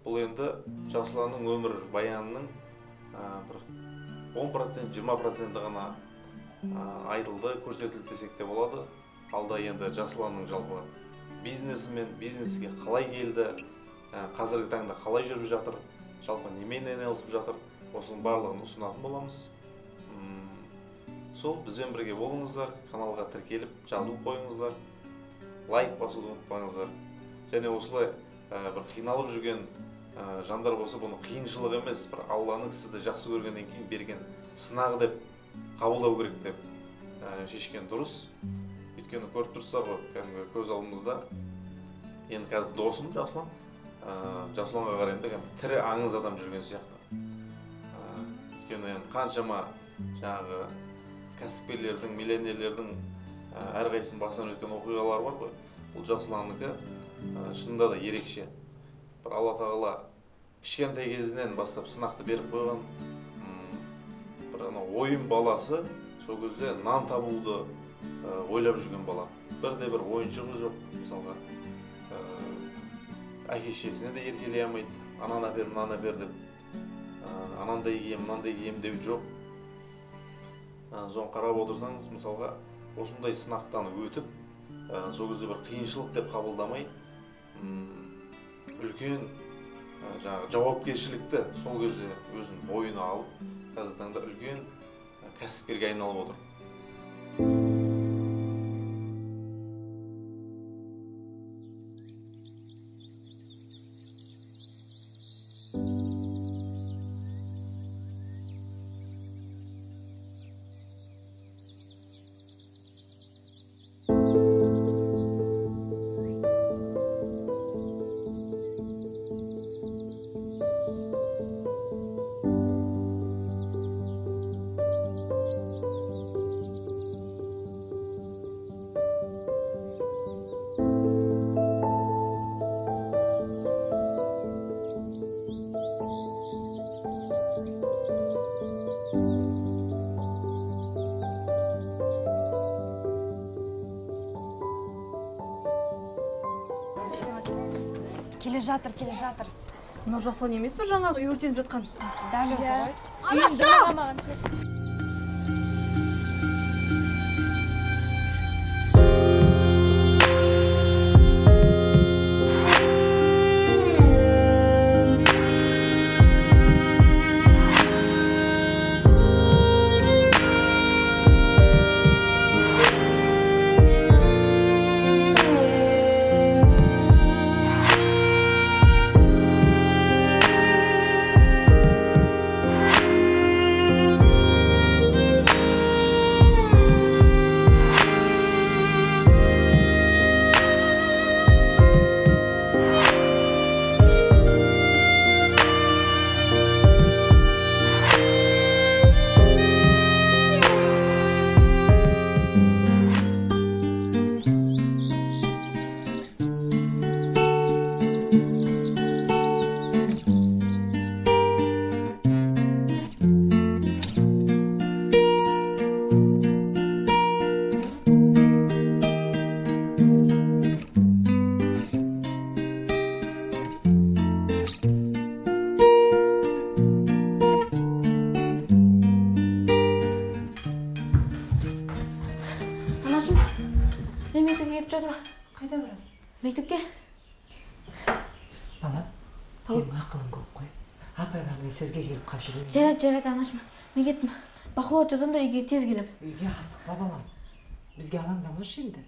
Бұл енді Жасұланның өмір баянының бір 10%, 20% ғана айтылды, көрсетілді десек те болады. Алда енді Жасұланның жалпы бизнесімен, бизнеске қалай келді, қазіргі таңда қалай жүріп жатыр, жалпы немен айналысып жатыр, осының барлығын ұсынатын боламыз. Сол бізбен бірге болыңыздар, каналға тіркеліп, жазылып қойыңыздар, лайк басуды ұмытпаңыздар. Және осылай бір қиналып жүрген жандар болса, бұны қиыншылық емес, бір Алланың сізді жақсы көргеннен кейін берген сынағы деп қабылдау керек деп шешкен дұрыс. Өйткені көріп тұрсыздар ғой, кәдімгі көз алдымызда. Енді қазір досым Жасұлан, Жасұланға қараймын да тірі аңыз адам жүрген сияқты. Өйткені қаншама жаңағы кәсіпкерлердің, миллионерлердің әрқайсының басынан өткен оқиғалар бар ғой. Бұл Жасұланныкі шынында да ерекше. Бір Алла тағала кішкентай кезінен бастап сынақты беріп қойған. Бір ойын баласы сол кезде нан табуды ойлап жүрген бала. Бірде-бір ойыншығы жоқ. Мысалға, әке-шешесіне де еркелей алмайды. Анан апер, мынаны апер деп. Анандай кием, мынандай кием деу жоқ. Соны қарап отырсаңыз, мысалға, осындай сынақтан өтіп, сол кезде бір қиыншылық деп қабылдамай, үлкен жауапкершілікті сол кезде өзінің бойына алып, қазіргі таңда үлкен кәсіпкерге айналып отыр. Келе жатыр. Мынау Жасұлан емес пе жаңағы үй өртеніп жатқан? Дәл өзі ғой. Анашым! Мен мектепке кетіп жатырмын. Қайда барасың? Мектепке. Балам, сенің ақылың көп қой. Апайлармен сөзге келіп қап жүрмін. Жарайды, анашым. Мен кеттім. Бақылау жазам да үйге тез келем. Үйге асықпа балам. Бізге алаңдамашы енді.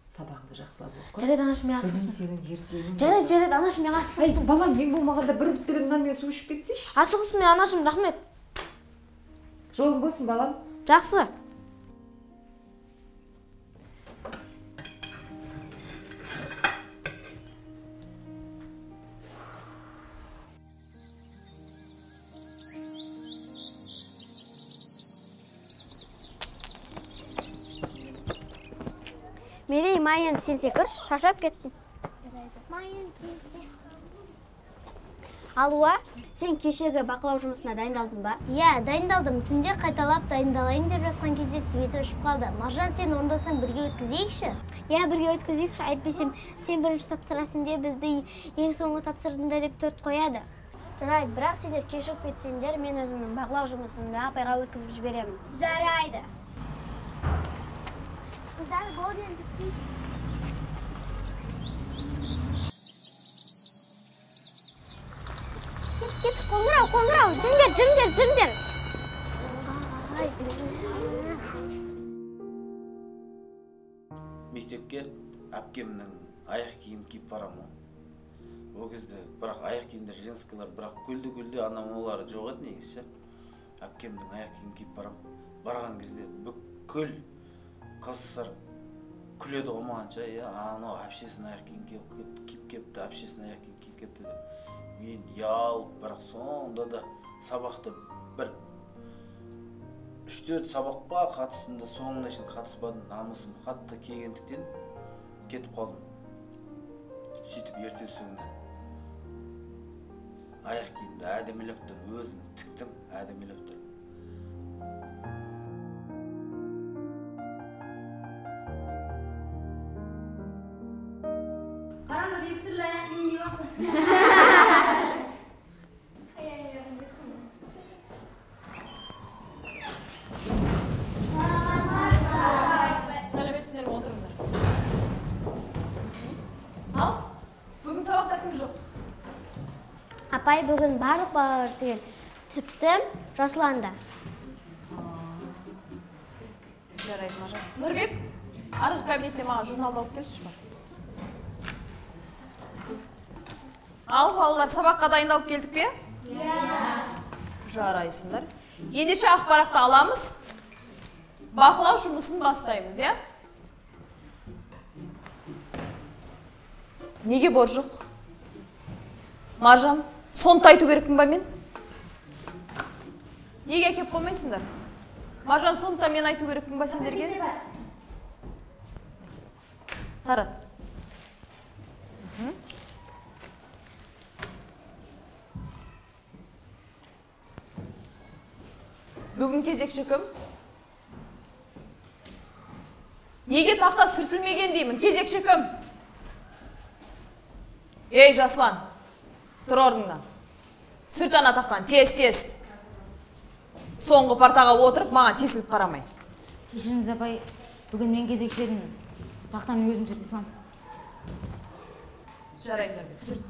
Сабағыңды жақсылап оқы. Жарайды, анашым, мен асықпын. Бүгін сенің ертеңің. Жарайды, анашым, мен асықпын. Балам, ең болмағанда бір бүттелем нан мен су ішіп кетсейші. Асықпын, мен анашым, рахмет. Жолың болсын, балам. Жақсы. Мерей, майын сенсе кірш, шашап кеттім. Майын сенсе. Алуа, сен кешегі бақылау жұмысына дайындалдың ба? Иә, дайындалдым. Түнде қайталап дайындалайын деп жатқан кезде света өшіп қалды. Маржан, сен ондасаң бірге өткізейікші? Иә, бірге өткізейікші. Әйтпесем, сен бірінші тапсырасың деп бізді ең соңғы тапсырдыңдар деп төрт қояды. Жарайды, бірақ сендер кешігіп кетсеңдер, мен өзімнің бақылау жұмысымды апайға өткізіп жіберемін. Жарайды. Қыздар, болды енді сіз. Кет, қоңырау, жүріңдер. Мектепке әпкемнің аяқ киім киіп барамын. Ол кезде бірақ аяқ киімдер женскайлар, бірақ гүлді анамалары жоқ еді негізі. Әпкемнің аяқ киім киіп барамын. Барған кезде бүкіл қыздар күледі ғой мағанша, анау әпшесінің аяқ киім киіп кепті, әпшесінің аяқ киім киіп кепті деп. Мен ялып, бірақ сонда да сабақты бір 3-4 сабаққа қатыстым да соңына шейін қатыспадым, намысым қатты келгендіктен кетіп қалдым. Сөйтіп ертеңгісіне аяқ киімді әдемілеп тұр, өзім тіктім, әдемілеп тұр. Қараңғы деп түрлі аяқ киім киіп алды. Сәлеметсіздер ме, отырыңдар. Ал, бүгін сабақта кім жоқ? Апай, бүгін барлық балалар түгел. Тіпті Жасұлан да. Жарайды, Маржан. Нұрбек, арғы кабинетте маған журналды алып келші бар. Ал, балалар, сабаққа дайындалып келдік пе? Жарайсыңдар. Ендеше ақпарақты аламыз. Бақылау жұмысын бастаймыз, я? Неге бор жоқ? Маржан, сонты айту керекпін ба мен? Неге әкеп қоймайсыңдар? Маржан, сонты мен айту керекпін ба сендерге? Тарат. Бүгін кезекші кім? Неге тақта сүртілмеген деймін? Кезекші кім? Ей, Жаслан, тұр орныңнан. Сүрт ана тақтан, тез. Соңғы партаға отырып, маған тесіліп қарамай. Кешіріңіз апай, бүгін мен кезекші едім. Тақтан өзім сүрте салам. Жарайды, сүрт.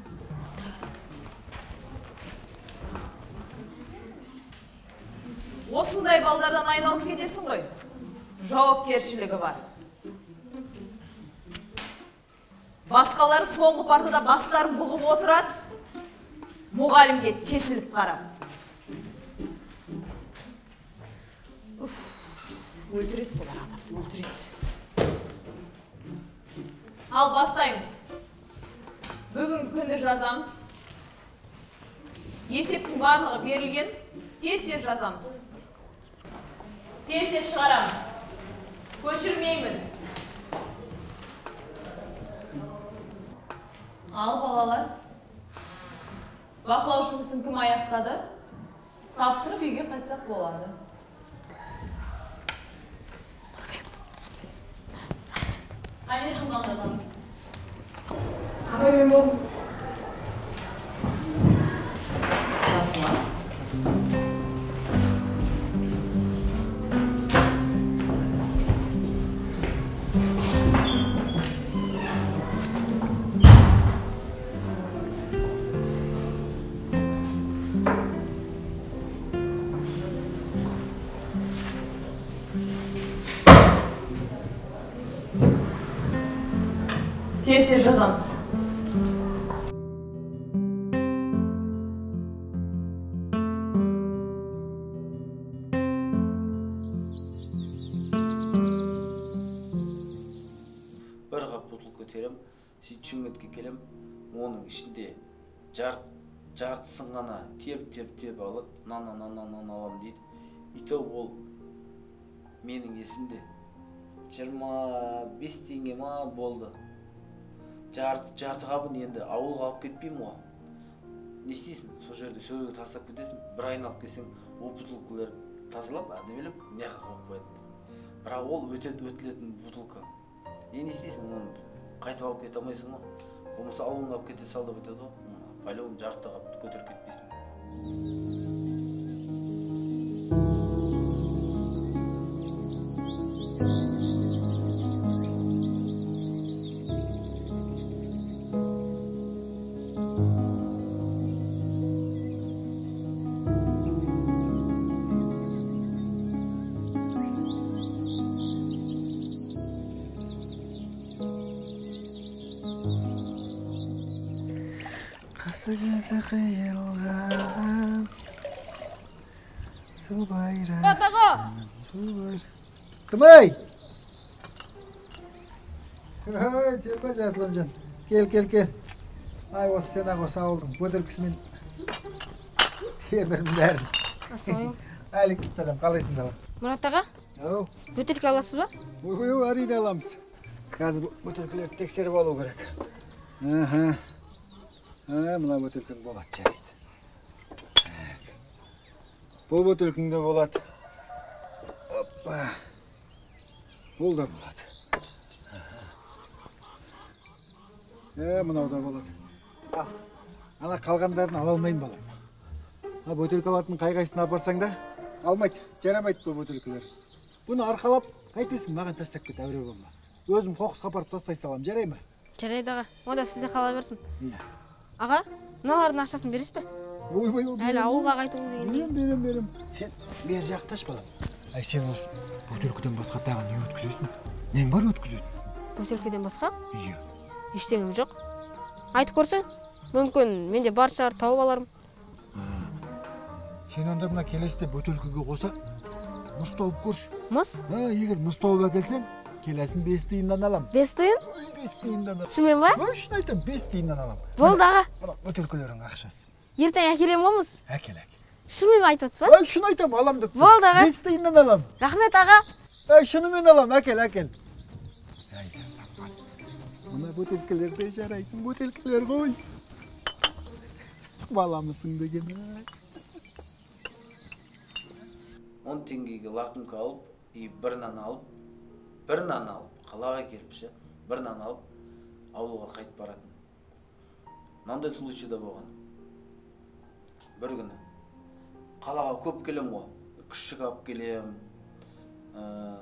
Осындай балдардан айналып кетесің ғой. Жауапкершілігі бар. Басқалары соңғы партада бастарын бұғып отырады. Мұғалімге тесіліп қарап. Өлтірет болар адамды, өлтірет. Ал бастаймыз. Бүгін күні жазамыз. Есептің барлығы берілген. Тез жазамыз. Тез шығарамыз. Көшірмейміз. Ал, балалар. Бақылау жұмысын кім аяқтады? Тапсырып үйге қайтсақ болады. Қайне жылдамдадамыз? Апай, мен болдым. Тез жазамыз. Бір қап бутылка терем, сөйтіп шүмекке келем, оның ішінде жартысын ғана теп алып, нан алам дейді. Ито ол менің есімде 25 теңге ма болды. Жарты қабын енді ауылға алып кетпеймін ғой. не істейсің, сол жерде сөреге тастап кетесің, бір айналып келсең, ол бутылкаларды тазалап, әдемілеп неға қойып қояды. Бірақ ол өтілетін бутылка. Не істейсің, оны қайтып алып кете алмайсың ғой. Болмаса ауылыңа алып кете сал деп айтады ғой. Пайлауын жартыға көтеріп кетпейсің. Қасы қиылған су байрам. Отаға! Кім ай? Сен ба Жасланжан? Кел. Ай, осы сен ақ осы ауылдың бөтелкісімен темірім бәрін. Ассалаумағалейкум. Алейкумассалам, қалайсың балам? Мұрат аға, Ау. бөтелке аласыз ба? Ой, әрине аламыз. Қазір бөтелкелерді тексеріп алу керек. Мына бөтелкең болады, жарайды. Бұл бөтелкеңде болады. Оппа. Бұл да болады. Мынау да болады. Ана қалғандарын ала алмайын балам. Бөтелке алатын қай-қайсысын апарсаң да, алмайды, жарамайды бұл бөтелкелер. Бұны арқалап, қайтесің, маған тастап кет, әуре болма. Өзім қоқысқа апарып тастай салам, жарай ма? Жарайды аға, онда сізде қала берсін. Иә. Аға, мыналардың ақшасын бересіз бе? Ой, әлі ауылға қайтуы деген. Берем. Сен бер жақташ балам. Ай, сен осы бөтелкеден басқа тағы не өткізесің? Нең бар өткізетін? Бөтелкеден басқа? Иә. Ештеңем жоқ. Айтып көрсең, мүмкін менде бар шығар, тауып аларым. Сен онда мына келесіде бөтелкеге қоса мұз тауып көрші. Мұз? Егер мұз тауып әкелсең, келесін 5 тиыннан алам. 5 тиын? 5 тиыннан алам. Шынымен ба? Шын айтам, 5 тиыннан алам. Болды аға. Мына бөтелкелерің ақшасы. Ертең әкелем ғой мұз? Әкел. Шынымен айтып отырсыз ба? Шын айтам, алам деп. Болды аға. 5 тиыннан алам. Рахмет аға. Шынымен алам, әкел. Мына бөтелкелерде жарайтын бөтелкелер ғой. Баламысың деген. 10 теңгеге лакомка алып, бір нан алып, қалаға келіп, бір нан алып, ауылға қайтып баратын. Мынандай случай да болған. Бір күні қалаға көп келем ғой. Күшік алып келем,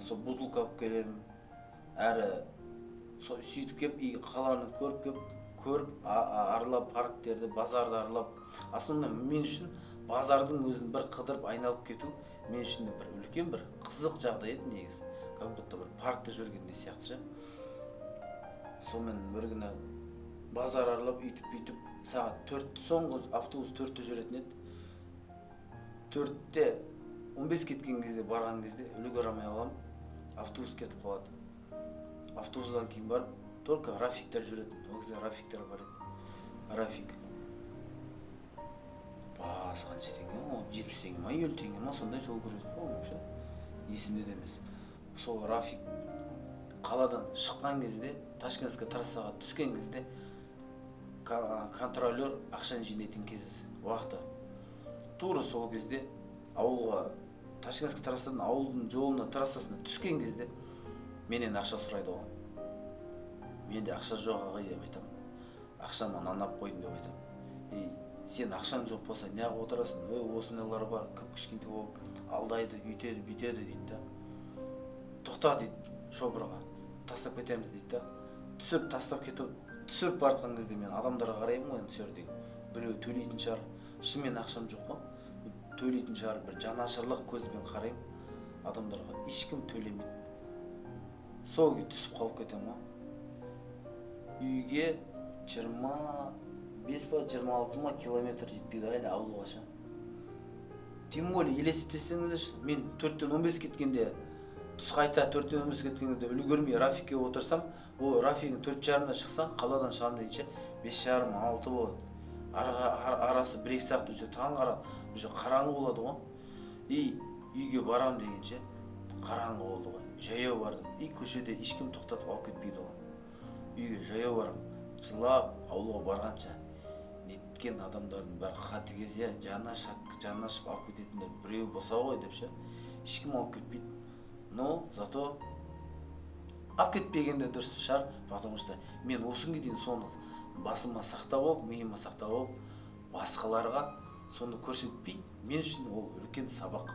сол бутылка алып келем. Әрі сөйтіп кеп, қаланы көріп, аралап, парктерді, базарды аралап. Асында мен үшін базардың өзін бір қыдырып, айналып кету, мен үшін бір үлкен бір қызық жағдай еді негізі. Как будто бір паркта жүргенде сияқты. Сонымен бір күні базар аралап, үйтіп, сағат 4, соңғы автобус 4-те жүретін еді. 4-те 15 кеткен кезде, барған кезде үлгере алмай қалам, автобус кетіп қалады. Автобустан кейін барып, только рафиктер жүретін. Ол кезде рафиктер бар еді. Рафик. Басы қанша теңге, 70 теңге ма, 50 теңге ма, сондай жол көреді. Есімде де емес. Сол рафик қаладан шыққан кезде, Ташкентке трассаға түскен кезде, контролер ақшаны жинайтын кез уақыты. Тура сол кезде ауылға, Ташкентке трассадан ауылдың жолына, трассасына түскен кезде менен ақша сұрайды ғой. Менде ақша жоқ ағай деп айтам. Ақшамы анап қойдым деп айтам. Сен ақшаң жоқ болса неғып отырасың? Осындайлар бар, кішкентай болып алдайды, үйтеді, бүйтеді дейді. Тоқта дейді шопырға, тастап кетеміз дейді. Түсіріп тастап кетіп, түсіріп бартқан кезде мен адамдарға қараймын ғой, түсірдегі. Біреу төлейтін шығар, шынымен ақшам жоқ па? Төлейтін шығар, бір жанашырлық көзбен қараймын адамдарға. Ешкім төлемейді. Сол күйі түсіп қалып кетем ғой. Үйге 25-26 километр жетпейді әлі ауылғаша. Тем более елесіп десеңіз, мен 4-тен 15 кеткенде, түс қайта 4-тен 15 кеткенде үлгермей рафикке отырсам, ол рафиктің 4:30-да шықсам, қаладан шығам дейінше 5:30-6 болады. Арасы 1-2 сағат уже таң қараңғы болады ғой. Үйге барам дегенше қараңғы болды ғой. Жаяу бардым. Көшеде ешкім тоқтатып алып кетпейді ғой. Үйге жаяу барам. Жылап ауылға барғанша кеткен адамдардың бәрі қатыгез, иә, жанашып алып кететіндер біреу болса ғой деп ше. Ешкім алып кетпейді. Но зато алып кетпегенде дұрыс шығар, потому что мен осынға дейін соны басыма сақтап алып, миыма сақтап алып, басқаларға соны көрсетпей, мен үшін ол үлкен сабақ.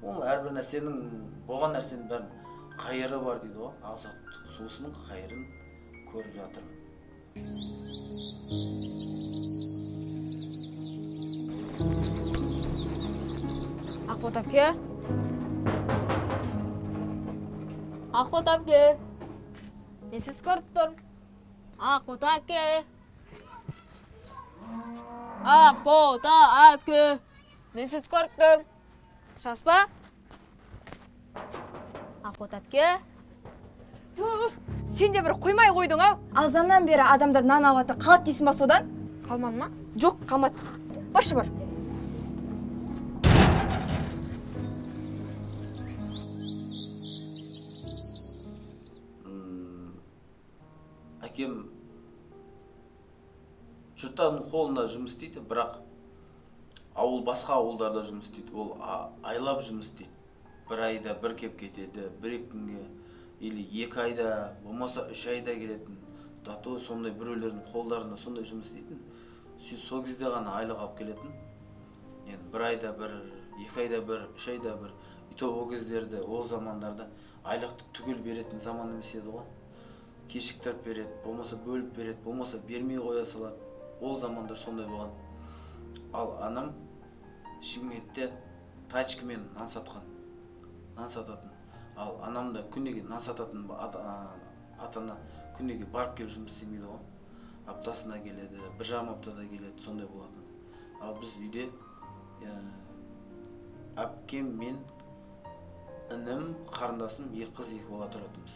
Ол әрбір нәрсенің, болған нәрсенің бәрін қайыры бар дейді ғой. Ал осының қайырын көріп жатырмын. Ақбота әпке. Ақбота әпке. Мен сіз көріп тұрмын. Ақбота әпке. Ақбота әпке. Мен сіз көріп тұрмын. Шаспа? Ақбота әпке. Сен де бір қоймай қойдың ау. Азаннан бері адамдар нан алып жатыр. Қалады дейсің ба содан? Қалмады ма? Жоқ, қалмады. Баршы бар. Әкем жұрттардың қолында жұмыс істейді, бірақ басқа ауылдарда жұмыс істейді. Ол айлап жұмыс істейді. Бір айда бір кеп кетеді, бір күнге, или 2 айда, болмаса 3 айда келетін. Дато сондай біреулердің қолдарында сондай жұмыс істейтін. Сол кезде ғана айлық алып келетін. Енді бір айда бір, 2 айда бір, 3 айда бір. Ол кездерде, ол замандарда айлықты түгел беретін заман емес еді ғой. Кешіктіріп береді, болмаса бөліп береді, болмаса бермей қоя салады. Ол замандар сондай болған. Ал анам Шымкентте тачкамен нан сататын. Ал анам да күнеге нан сататын атана күнеге барып келіп жұмыс істемейді ғой. Аптасына келеді, 1,5 аптада келеді, сондай болатын. Ал біз үйде әпкем мен інім, қарындасым 2 қыз 2 бала тұратынбыз.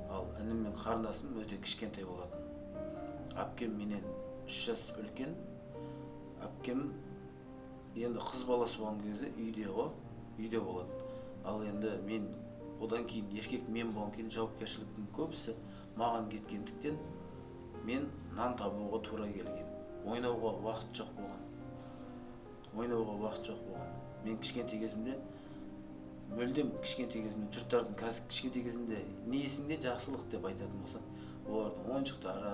Ал інім мен қарындасым өте кішкентай болатын. Әпкем менен 3 жас үлкен. Әпкем енді қыз баласы болған кезде үйде болады. Ал енді мен одан кейін еркек мен болған кейін жауапкершіліктің көбісі маған кеткендіктен мен нан табуға тура келген. Ойнауға уақыт жоқ болған. Мен кішкентай кезімде мүлдем кішкентай кезімде жұрттардың қазір кішкентай кезінде не есіңде жақсылық деп айтатын болса, олардың ойыншықтары,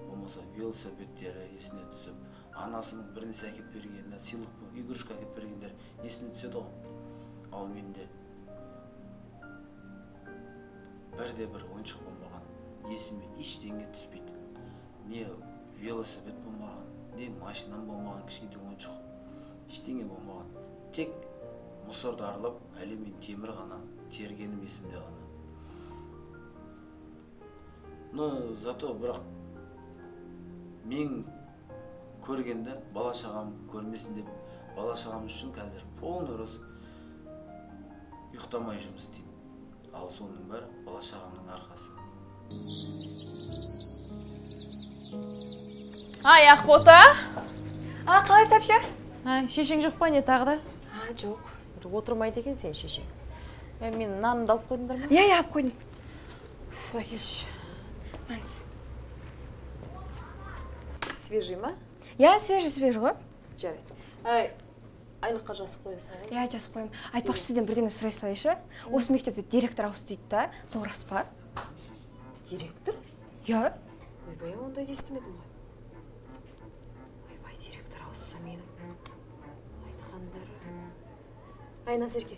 болмаса велосипедтері есіне түсіп, анасының бір нәрсе әкеп бергені, сыйлық игрушка әкеп бергендер есіне түседі ғой. Ал менде бірде-бір ойыншық болмаған, есіме ештеңе түспейді. Не велосипед болмаған, не машинам болмаған, кішкентай ойыншық, ештеңе болмаған. Тек мұсырды аралап, әлі мен темір ғана, тергенім есімде ғана. Но зато бірақ мен көргенде бала шағам көрмесін деп, бала шағам үшін қазір полный рост ұйықтамай жұмыс істеймін. Ал соның бәрі бала шағамның арқасы. Ай, Ақбота. Қалай сәпші? Шешең жоқ па не тағы да? Жоқ. Отырмайды екен сен шешең. Мен нанымды алып қойдыңдар ма? Иә, алып қойдым. Әкелші. Мәнс. Свежий ма? Иә, свежий ғой. Жарайды. Айлыққа жазып қоясың. Иә, жазып қойым. Айтпақшы сізден бірдеңе сұрай салайыншы. Осы мектепте директор ауысты дейді да, сол рас па? Директор? Иә. Ойбай, ондай естімедім ғой. Ойбай, директор ауысса менің айтқандары. Ай, Назерке,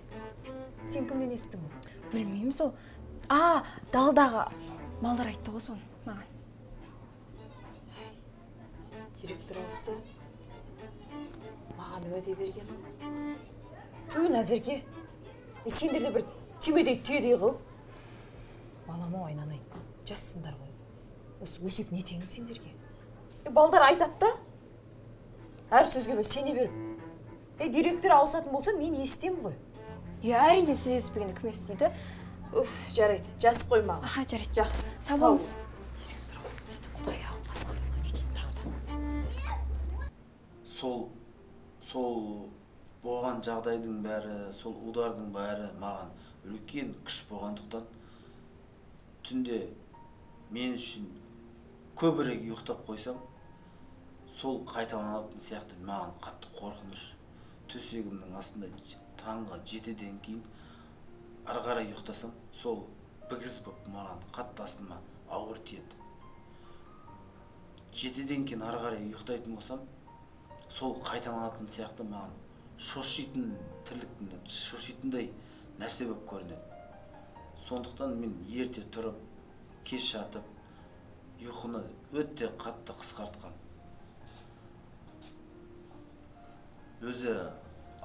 сен кімден естің ол? Білмеймін сол. Далдағы балдар айтты ғой соны маған. Директор ауысса маған уәде берген. Ту, Назерке, сендерде бір түймедей түйедей қыл. Балам-ау, айнанай, жассыңдар ғой. Осы өсек не теңін сендерге? Балдар айтады да, әр сөзге бір сене беріп. Директор ауысатын болса, мен естем ғой. Әрине сіз еспегенде кім естиді? Жарайды, жазып қой маған. Жарайды. Жақсы. Сау болыңыз. Директор ауысын дейді, Құдай-ау, басқаларға кетейін тағыдан. Сол болған жағдайдың бәрі, сол удардың бәрі маған үлкен күш болғандықтан түнде мен үшін көбірек ұйықтап қойсам, сол қайталанатын сияқты маған қатты қорқыныш. Төсегімнің астында таңғы 7-ден кейін ары қарай ұйықтасам, сол бігіз болып маған қатты астыма ауыр тиеді. 7-ден кейін ары қарай ұйықтайтын болсам, сол қайталанатын сияқты маған шошитын тірліктің шошитындай нәрсе болып көрінеді. Сондықтан мен ерте тұрып, кеш жатып, ұйқыны өте қатты қысқартқан. Өзі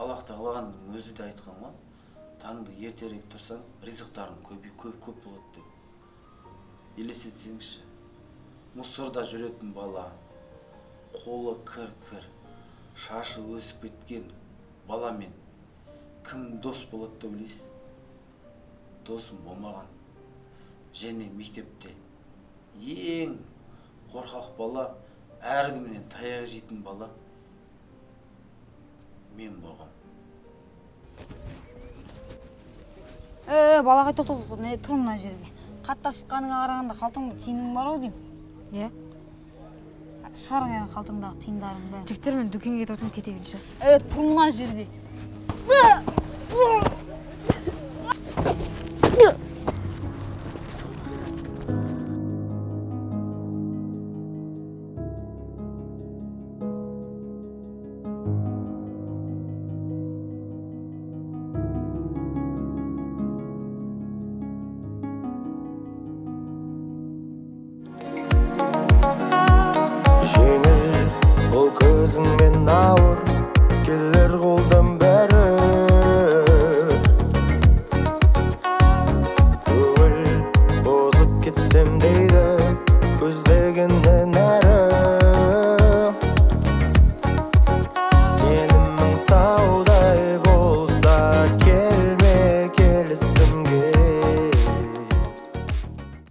Аллах тағаланың өзі де айтқан ғой, таңды ертерек тұрсаң, ризықтарың көп болады деп. Елестетсеңізші, мұсырда жүретін бала, қолы кір-кір, шашы өсіп кеткен баламен кім дос болады деп ойлайсыз? Досым болмаған. Және мектепте ең қорқақ бала, әркімнен таяқ жейтін бала мен болғам. Балағай тоқтық, тұр мына жерге. Қаттасқаныңа қарағанда қалтыңда тиының бар ау деймін. Не? Шығарың қалтыңдағы тиындарың бәрі. Жігіттер, мен дүкенге кетіп кете берейінші. Тұр мына жерге. Жеңіл ол көзіңмен ауыр келер қолдан